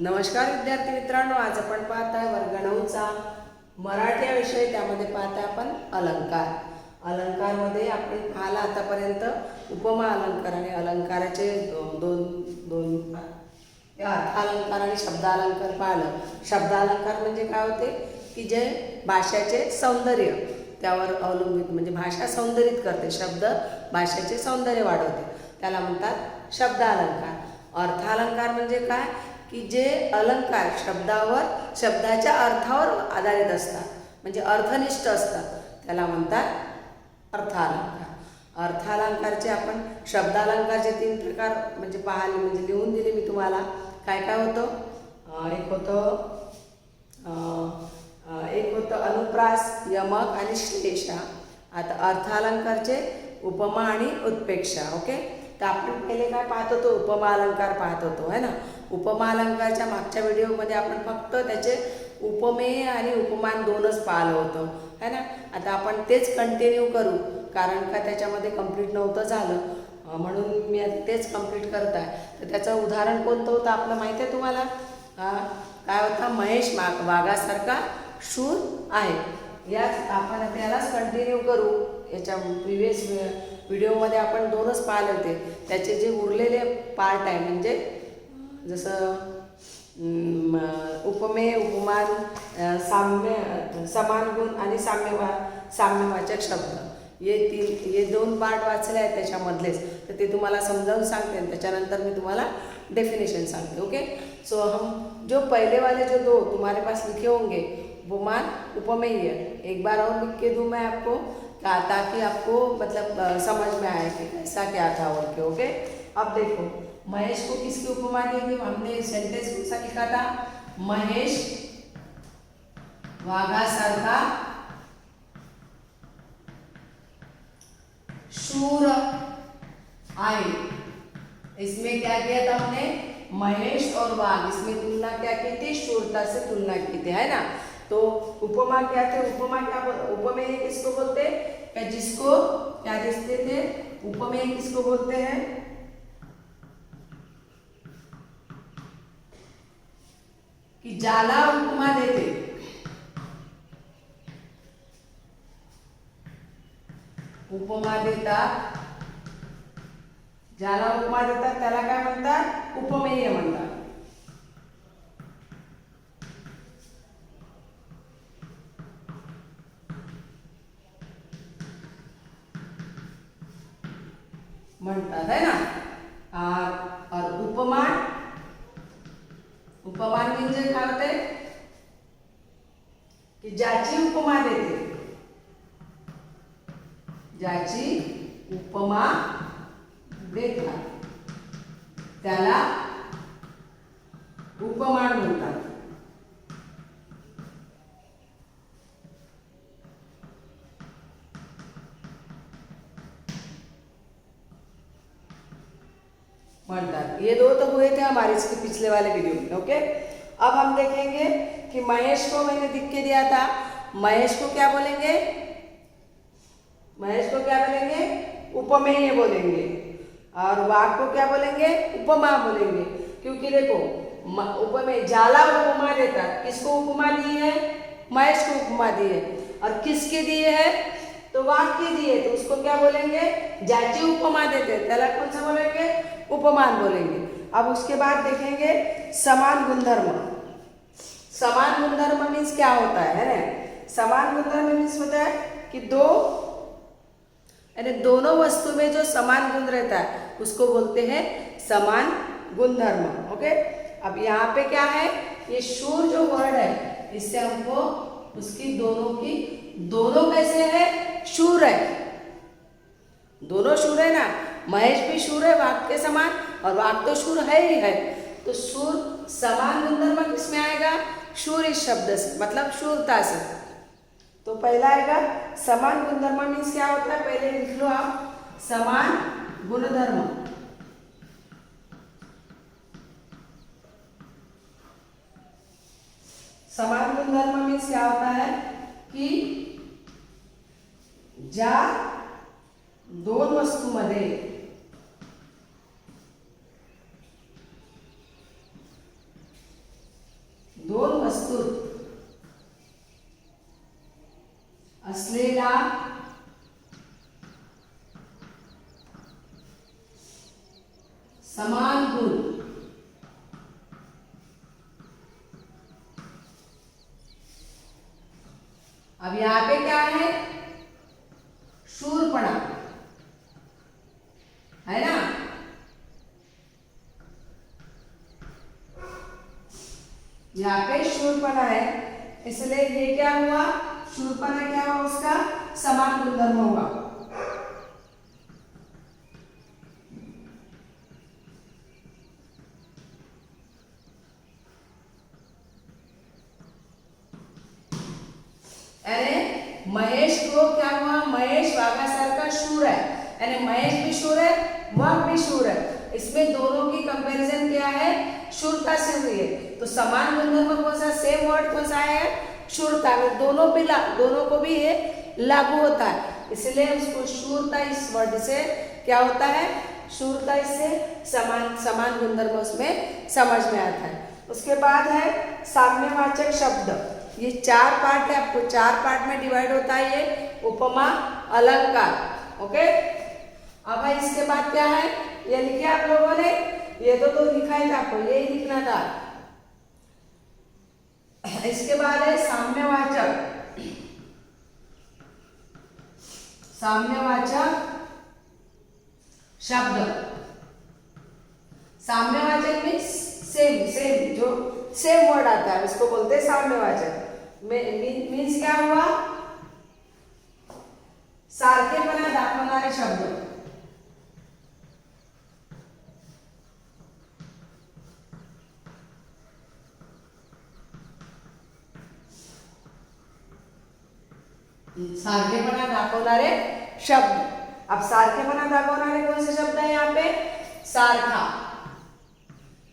नमस्कार विद्यार्थी मित्रांनो, आज आपण पाहत आहे वर्ग 9चा मराठी हा विषय. त्यामध्ये पाहत आहे आपण अलंकार. अलंकारमध्ये आपण पाहिला आतापर्यंत उपमा अलंकार आणि अलंकाराचे दोन अर्थालंकार आणि शब्दालंकार पाहिलं. शब्दालंकार म्हणजे काय होते की जे भाषेचे सौंदर्य त्यावर अवलंबित, म्हणजे भाषा सौंदर्यित करते, शब्द भाषेचे सौंदर्य वाढवते, त्याला म्हणतात शब्दालंकार. अर्थालंकार म्हणजे काय की जे अलंकार शब्दाच्या अर्थावर आधारित असतात, म्हणजे अर्थनिष्ठ असतात, त्याला म्हणतात अर्थालंकार. अर्थालंकारचे आपण शब्दालंकारचे 3 प्रकार म्हणजे पाहिले, म्हणजे लिहून दिले मी तुम्हाला. काय काय होतं? एक होतं अनुप्रास, यमक आणि श्लेषा. आता अर्थालंकारचे उपमा आणि उत्प्रेक्षा. ओके, तर आपण पहिले काय पाहत होतो? उपमा अलंकार पाहत होतो, है ना. उपमा अलंकारच्या मागच्या व्हिडिओमध्ये आपण फक्त त्याचे उपमेय आणि उपमान 2च पाहिलं होतं, है ना. आता आपण तेच कंटिन्यू करू, कारण का त्याच्यामध्ये कंप्लीट नव्हतं झालं, म्हणून मी आता तेच कंप्लीट करत आहे. तर त्याचं उदाहरण कोणतं होतं आपलं माहिती आहे तुम्हाला? काय होता? महेश वाघासारखा शूर आहे. याच आपण त्यालाच कंटिन्यू करू. याच्या प्रिव्हियस व्हिडिओमध्ये आपण 2च पाहिले होते. त्याचे जे उरलेले पार्ट आहे, म्हणजे जसं उपमेय, उपमान, समान गुण आणि साम्यवाचक शब्द, हे 2 पार्ट वाचले आहेत त्याच्यामधलेच. तर ते तुम्हाला समजावून सांगते, त्याच्यानंतर मी तुम्हाला डेफिनेशन सांगते. ओके, सो हम जो पहले वाले जो 2 तुम्हारे पास लिखे होंगे, उपमान उपमेय, एक बार और लिख के दूँ मैं आपको, ताकि आपको मतलब समझ में आए कि ऐसा क्या था बोल के. ओके, अब देखो, महेश को किसकी उपमा दी थी? हमने सेंटेंस कौन सा लिखा था? महेश वाघासारखा शूर आहे. इसमें क्या किया था हमने? महेश और वाघ, इसमें तुलना क्या की थी? शूरता से तुलना की थी, है ना. तो उपमा क्या थे? उपमेय किसको बोलते हैं? जिसको क्या देखते थे? उपमेय किसको बोलते हैं? कि ज्याला उपमा देते, उपमा देतात, ज्याला उपमा देतात त्याला काय म्हणतात? उपमेय म्हणतात. है ना. और उपमान म्हणजे काय होते की ज्याची उपमा देते, ज्याची उपमा देतात त्याला उपमान म्हणतात. ये 2 तो हुए थे हमारे इसके पिछले वाले वीडियो में. ओके, अब हम देखेंगे कि महेश को मैंने लिख के दिया था. महेश को क्या बोलेंगे? महेश को क्या बोलेंगे? उपमेय बोलेंगे. और वाघ को क्या बोलेंगे? उपमा बोलेंगे. क्योंकि देखो, उपमेय ज्याला उपमा देता, किसको उपमा दी है? महेश को उपमा दी है. और किसके दिए है? तो वाघ के दिए, तो उसको क्या बोलेंगे? ज्याची उपमा देते त्याला कौन सा बोलेंगे? उपमान बोलेंगे. अब उसके बाद देखेंगे समान गुणधर्म. समान गुणधर्म मीन्स क्या होता है ना. समान गुणधर्म मीन्स होता है कि यानी दोनों वस्तु में जो समान गुण रहता है उसको बोलते हैं समान गुणधर्म. ओके, अब यहाँ पे क्या है? ये शूर जो वर्ड है, इससे हमको उसकी दोनों कैसे है? शूर है, दोनों शूर है ना. महेश भी शूर है वाघ के समान, और वाघ तो शूर है ही है. तो शूर समान गुणधर्म किसमें आएगा? शूर इस शब्द से, मतलब शूरता से. तो पहला आएगा समान गुणधर्म मीन्स क्या होता है? पहले लिख लो आप, समान गुणधर्म. समान गुणधर्म मीन्स क्या होता है की ज्या 2 वस्तूमध्ये वस्तूत असलेला समान गुण अब यहां पे क्या है, शूरपणा है ना। यहाँ पे शूरपणा है, इसलिए ये क्या हुआ, शूरपणा क्या हुआ, उसका समान गुणधर्म हुआ। यानी महेश को क्या हुआ, महेश वाघासारखा शूर है, यानी महेश भी शूर है, वाघ भी शूर है। इसमें दोनों की कंपैरिजन क्या है, शूरता से हुई है। तो समान गुणधर्म कौन सा, सेम वर्ड कौन सा है, शूरता में। दोनों को भी ये लागू होता है, इसलिए उसको शूरता इस वर्ड से क्या होता है, शूरता इससे समान गुणधर्म उसमें समझ में आता है। उसके बाद है साम्यवाचक शब्द। ये 4 पार्ट है, आपको 4 पार्ट में डिवाइड होता है ये उपमा अलंकार। ओके, अब भाई इसके बाद क्या है, ये लिखे आप लोगों ने, ये तो लिखा ही था, आपको यही लिखना था। इसके बाद है साम्यवाचक। साम्यवाचक शब्द। साम्यवाचक मीन्स सेम जो सेम वर्ड आता है उसको बोलते हैं साम्यवाचक। मीन्स क्या हुआ, सारखेपणा दाखवणारे शब्द। सारखेपणा दाखवणारे शब्द। अब सारखेपणा दाखवणारे कौन से शब्द है यहाँ पे, सारखा।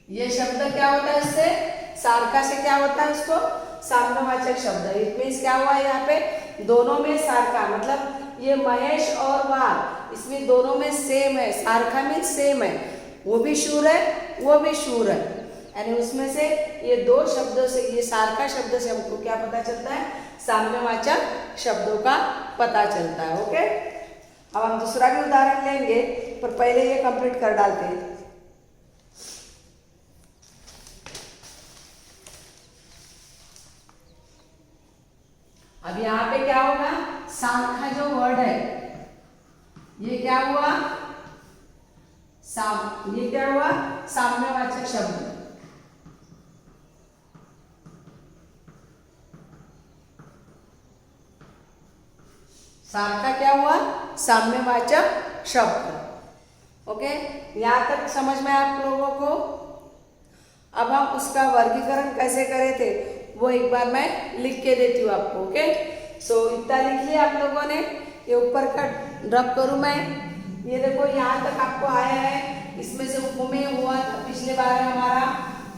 ये शब्द क्या होता है, इससे सारखा से क्या होता है, उसको साम्यवाचक शब्द। इट मीन्स क्या हुआ यहाँ पे, दोनों में सारखा, मतलब ये महेश और वाघ, इसमें दोनों में सेम है। सारखा मीन्स सेम है, वो भी शूर है, वो भी शूर है। यानी उसमें से ये 2 शब्दों से, ये सारखा शब्द से हमको क्या पता चलता है, साम्यवाचक शब्दों का पता चलता है। ओके, अब हम दूसरा भी उदाहरण लेंगे, पर पहले ये कंप्लीट कर डालते हैं। अब यहाँ पे क्या होगा, सारखा जो वर्ड है ये क्या हुआ, ये क्या हुआ, साम्यवाचक शब्द। सारखा क्या हुआ, साम्यवाचक शब्द। ओके, यहाँ तक समझ में आप लोगों को। अब हम उसका वर्गीकरण कैसे करे थे वो एक बार मैं लिख के देती हूँ आपको। ओके, सो इतना लिख लिया आप लोगों ने। ये ऊपर का ड्रॉप करूँ मैं, ये देखो यहाँ तक आपको आया है। इसमें से उपमेय हुआ था पिछले बार हमारा,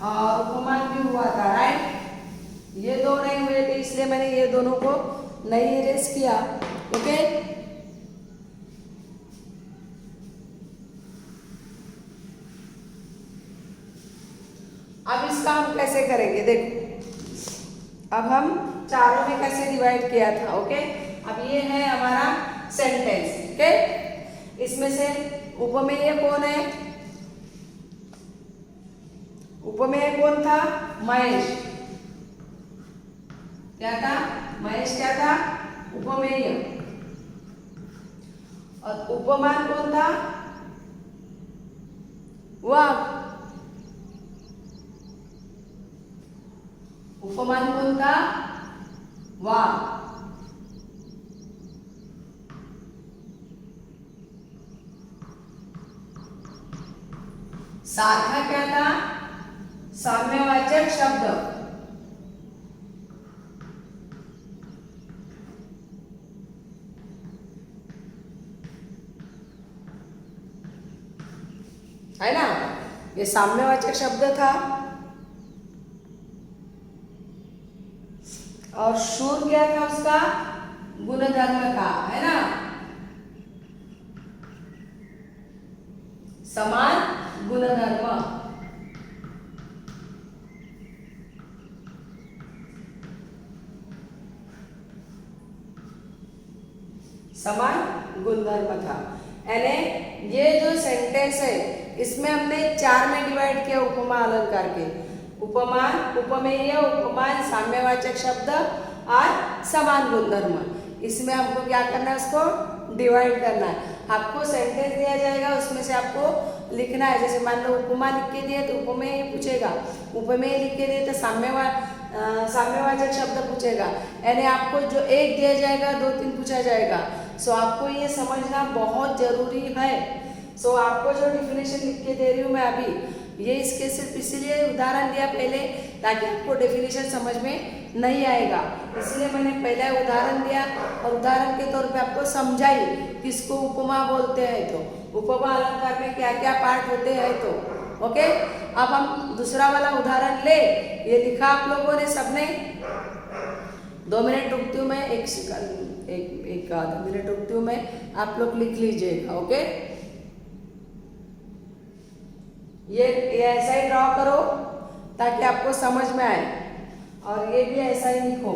और उपमान भी हुआ था, राइट। ये 2 नहीं हुए थे, इसलिए मैंने ये दोनों को नहीं इरेज किया। ओके, अब इसका हम कैसे करेंगे, देखो अब हम चारों में कैसे डिवाइड किया था। ओके, अब ये है हमारा सेंटेंस। ओके, इसमें से उपमेय कौन है, उपमेय कौन था, महेश। क्या था, महेश क्या था, उपमेय। और उपमान कौन था, वाघ। उपमान कौन था, वाघ। सारखा क्या था, साम्यवाचक शब्द। है ना, ये साम्यवाचक शब्द था। और शूर क्या था, उसका गुणधर्म का, है ना, समान गुणधर्म। समान गुणधर्म था। यानी ये जो सेंटेंस है इसमें हमने 4 में डिवाइड किया उपमा अलंकार के। उपमान, उपमेय, उपमान, साम्यवाचक शब्द और समान गुणधर्म। इसमें हमको क्या करना है, उसको डिवाइड करना है। आपको सेंटेंस दिया जाएगा, उसमें से आपको लिखना है। जैसे मान लो उपमा लिख के दिए तो उपमेय पूछेगा, उपमेय लिख के दिए तो साम्यवाचक शब्द पूछेगा। यानी आपको जो एक दिया जाएगा 2-3 पूछा जाएगा। सो आपको ये समझना बहुत जरूरी है। सो आपको जो डेफिनेशन लिख के दे रही हूँ मैं अभी, ये इसके सिर्फ इसीलिए उदाहरण दिया पहले ताकि आपको डेफिनेशन समझ में नहीं आएगा, इसलिए मैंने पहले उदाहरण दिया और उदाहरण के तौर पे आपको समझाई किसको उपमा बोलते हैं। तो उपमा अलंकार में क्या क्या पार्ट होते हैं। तो ओके, अब हम दूसरा वाला उदाहरण ले। ये लिखा आप लोगों ने सबने? 2 मिनट रुकती हूँ मैं, एक आधा मिनट रुकती हूँ मैं, आप लोग लिख लीजिएगा। ओके, ये ऐसा ही ड्रॉ करो ताकि आपको समझ में आए, और ये भी ऐसा ही लिखो।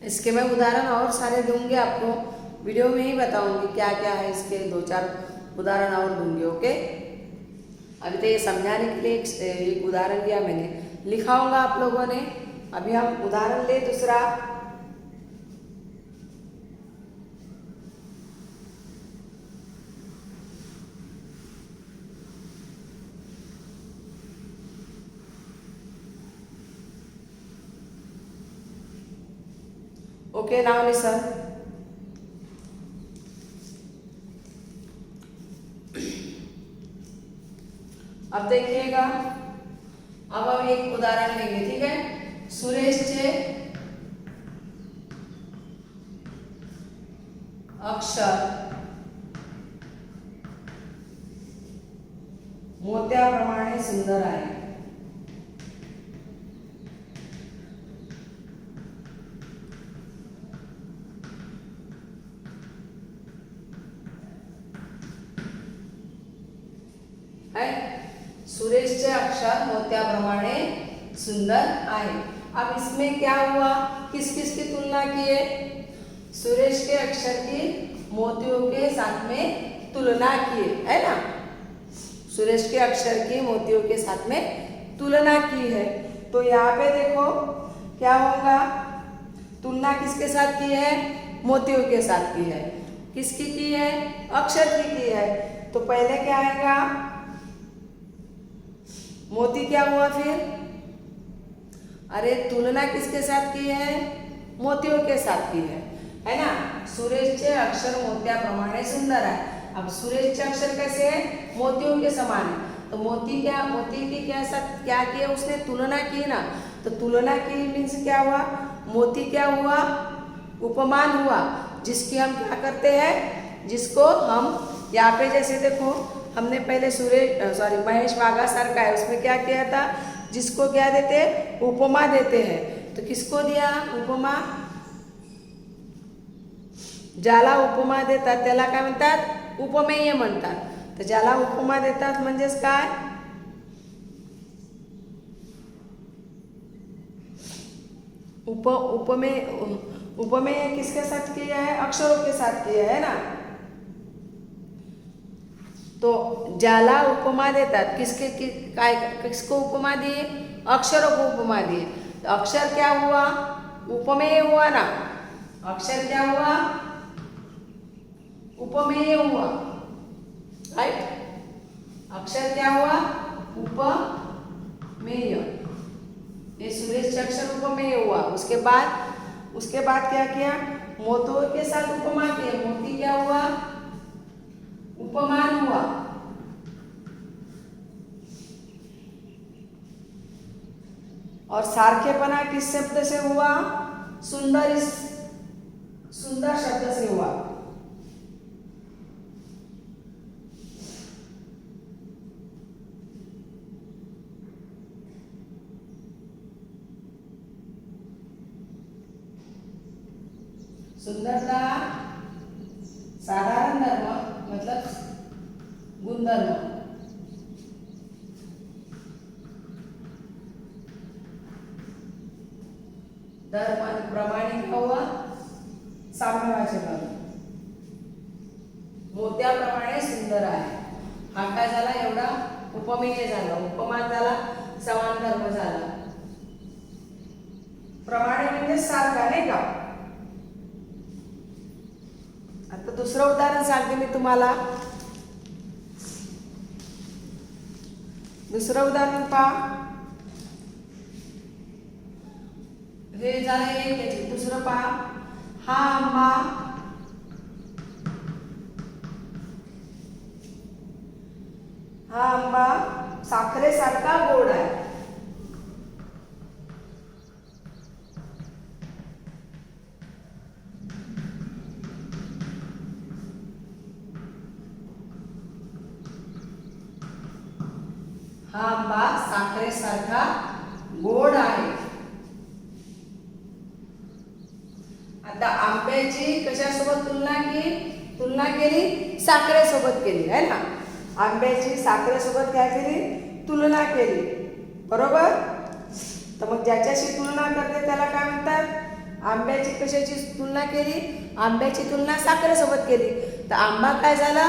इसके मैं उदाहरण और सारे दूंगी आपको, वीडियो में ही बताऊंगी क्या क्या है। इसके 2-4 उदाहरण और दूंगी। ओके, अभी तो ये समझाने के लिए एक उदाहरण दिया मैंने, लिखाऊंगा आप लोगों ने। अभी हम उदाहरण ले दूसरा। ओके, नाउ लिसन। अब देखिएगा, अब हम एक उदाहरण लेंगे, ठीक है। सुरेशचे अक्षर मोत्याप्रमाणे सुंदर आहे। सुरेशचे अक्षर मोत्याप्रमाणे सुंदर आहे। अब इसमें क्या हुआ, किस किस की तुलना की है? सुरेश के अक्षर की मोतियों के साथ में तुलना की है ना। सुरेश के अक्षर की मोतियों के साथ में तुलना की है। तो यहाँ पे देखो क्या होगा, तुलना किसके साथ की है? मोतियों के साथ की है। किसकी की है? अक्षर की है। तो पहले क्या आएगा, मोती क्या हुआ फिर? अरे तुलना किसके साथ की है? मोतियों के साथ की है ना। सुरेशचे अक्षर मोत्याप्रमाणे सुंदर है। अब सुरेशचे अक्षर कैसे है? मोतियों के समान है। तो मोती की क्या साथ क्या किया उसने? तुलना की ना। तो तुलना की मीन्स क्या हुआ? मोती क्या हुआ? उपमान हुआ, जिसकी हम क्या करते हैं, जिसको हम यहाँ पे जैसे देखो हमने पहले महेश वाघा सर का है, उसमें क्या किया था, जिसको क्या देते हैं? उपमा देते हैं। तो किसको दिया उपमा? ज्याला उपमा देतात त्याला काय म्हणतात? उपमेय म्हणतात। तर ज्याला उपमा देतात म्हणजेच काय? उपमेय किसके साथ किया है? अक्षरों के साथ किया है ना। तो ज्याला उपमा देतात, किसको उपमा दिए? अक्षरों को उपमा दिए। तो अक्षर क्या हुआ? उपमेय हुआ ना। अक्षर क्या हुआ? उपमेय हुआ, राइट। अक्षर क्या हुआ? उपमेय। ये सुरेश अक्षर उपमेय हुआ। उसके बाद क्या किया? मोतियों के साथ उपमा किया। मोती क्या हुआ? उपमान हुआ। और सारखेपना किस शब्द से हुआ? सुंदर, इस सुंदर शब्द से हुआ। सुंदरता साधारण धर्म मतलब गुणधर्म। धर्म प्रमाणिक हुआ साम्यवाचक। मोत्याप्रमाणे सुंदर आहे, हा काय झाला? एवढा उपमेय झाला, उपमान झाला, समान धर्म झाला। प्रमाणे म्हणजे सारखा, नाही का? आता दुसरं उदाहरण सांगते मी तुम्हाला। दुसरं उदाहरण पहा, हे झालं एक, याचे दुसरं पहा। हा आंबा साखरेसारखा गोड आहे। हा आंबा साखरेसारखा गोड आहे। आता आंब्याची कशासोबत तुलना केली? साखरेसोबत केली आहे ना। आंब्याची साखरेसोबत काय केली? तुलना केली, बरोबर? तर मग ज्याच्याशी तुलना करते त्याला काय म्हणतात? आंब्याची कशाची तुलना केली? आंब्याची तुलना साखरेसोबत केली, तर आंबा काय झाला?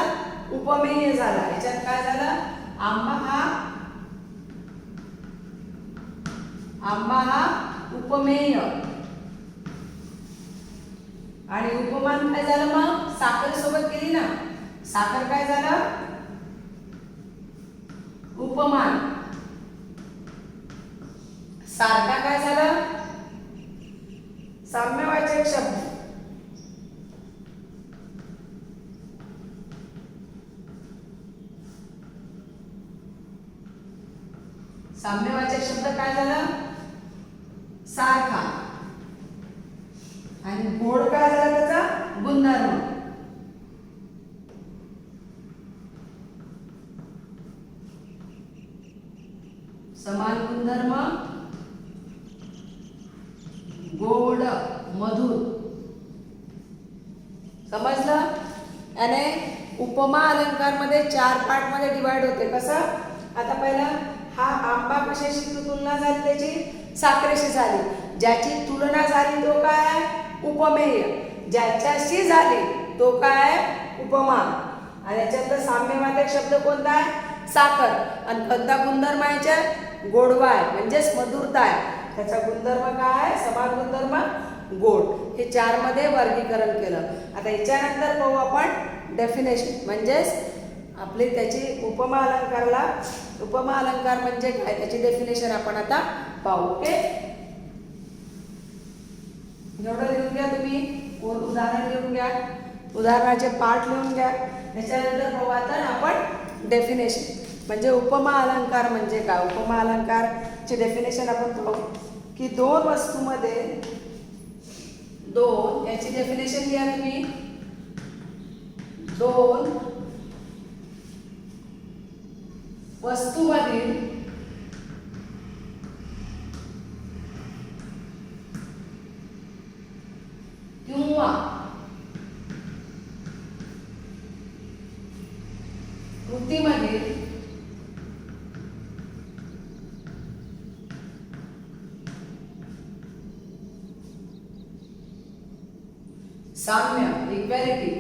उपमेय झाला। याच्यात काय झालं? आंबा हा उपमेय आणि उपमान काय झालं? मग साखरेसोबत केली ना, साखर काय झालं? उपमान। सारखा काय झालं? साम्यवाचक शब्द। साम्यवाचक शब्द काय झालं? सारखा। आणि गोड काय झाला? त्याचा गुणधर्म। समान गुणधर्म, गोड, मधुर। समजलं? याने उपमा अलंकार मध्ये 4 पार्ट मध्ये डिवाइड होते। कसं? आता पहिला हा आंबा कशाशी तुलना झाली? त्याची साखरेशी झाली। ज्याची तुलना झाली तो काय? उपमेय। ज्याच्याशी झाली तो काय? उपमान। आणि याच्यातला साम्यवाचक शब्द कोणता आहे? साखर। आणि कोणता गुणधर्म आहे याच्यात? गोडवा आहे, म्हणजेच मधुरता आहे। त्याचा गुणधर्म काय? समान गुणधर्म, गोड। हे 4 मध्ये वर्गीकरण केलं। आता याच्यानंतर पाहू आपण डेफिनेशन, म्हणजेच आपली त्याची उपमा अलंकार म्हणजे काय, त्याची डेफिनेशन आपण आता पाहू। ओके, एवढं लिहून घ्या तुम्ही, उदाहरण लिहून घ्या, उदाहरणाचे पार्ट लिहून घ्या। त्याच्यानंतर पाहू आता आपण डेफिनेशन, म्हणजे उपमा अलंकार म्हणजे काय। उपमा अलंकारची डेफिनेशन आपण पाहू की 2 वस्तूमध्ये, 2 याची डेफिनेशन लिहा तुम्ही। 2 वस्तूमधील किंवा कृतीमधील साम्य, इक्वॅलिटी,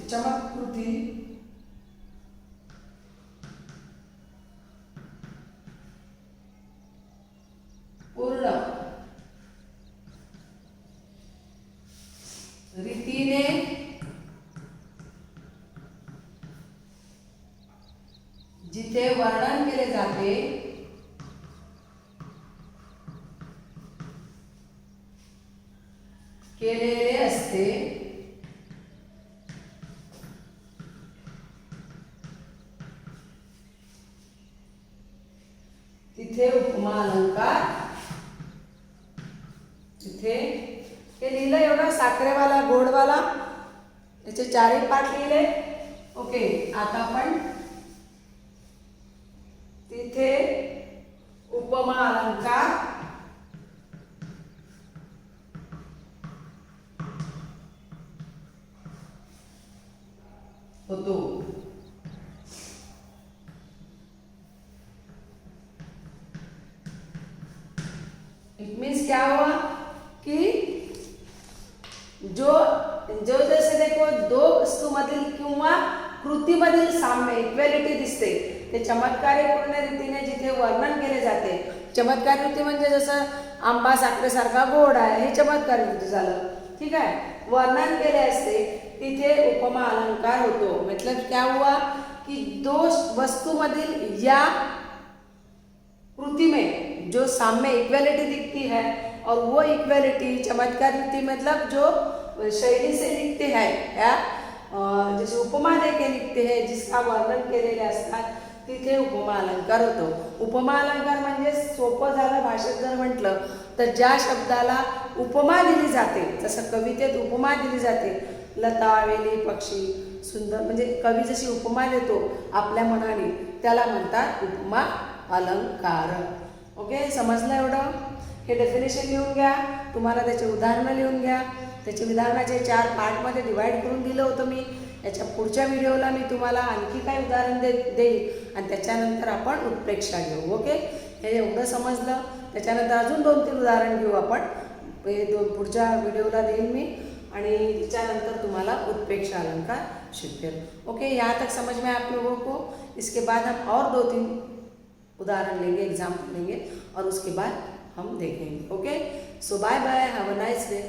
चमत्कृती, पूर्ण रीतीने जिथे वर्णन केले जाते केलेले असते तिथे उपमा अलंकार, तिथे हे लिहिलं एवढा साखरेवाला गोडवाला, याचे चारही पाठ लिहिले. ओके, आता आपण तिथे उपमा अलंकार होतो. इट मीन्स क्या हुआ कि जो जो जैसे देखो दो वस्तूमधील किंवा कृतीमधील साम्य इक्वॅलिटी दिसते ते चमत्कारीपूर्ण रीतीने जिथे वर्णन केले जाते. चमत्कारी रीती म्हणजे जसं आंबा साखरेसारखा गोड आहे, हे चमत्कारी रीती झालं. ठीक आहे, वर्णन केले असते तिथे उपमा अलंकार होतो. मतलब क्या हुआ कि दो वस्तूमधील या कृति में जो साम्य इक्वलिटी दिखती है और वो इक्वलिटी चमत्कार रीति मतलब जो शैली से लिखते हैं या जैसे उपमा देके लिखते हैं जिसका वर्णन केलेले असतात तिथे उपमा अलंकार होतो. उपमा अलंकार म्हणजे सोपं झालं भाषेत जर म्हटलं तर ज्या शब्दाला उपमा दिली जाते, जसं कवितेत उपमा दिली जाते, लता वेली पक्षी सुंदर, म्हणजे कवी जशी उपमा देतो आपल्या मनाने त्याला म्हणतात उपमा अलंकार. ओके, समजलं एवढं? हे डेफिनेशन लिहून घ्या, तुम्हाला त्याचे उदाहरणं लिहून घ्या. त्याचे उदाहरणाचे 4 पार्टमध्ये डिवाईड करून दिलं होतं मी. याच्या पुढच्या व्हिडिओला मी तुम्हाला आणखी काही उदाहरण देईल आणि त्याच्यानंतर आपण उत्प्रेक्षा घेऊ. ओके, हे एवढं समजलं. त्याच्यानंतर अजून 2-3 उदाहरण घेऊ आपण. हे पुढच्या व्हिडिओला देईल मी आणि त्याच्यानंतर तुम्हाला उत्प्रेक्षा अलंकार शिकवेल. ओके, यहाँ तक समझ में आप लोगों को? इसके बाद हम और 2-3 उदाहरण लेंगे, एग्जाम्पल लेंगे और उसके बाद हम देखेंगे. Okay, so bye bye, have a nice day.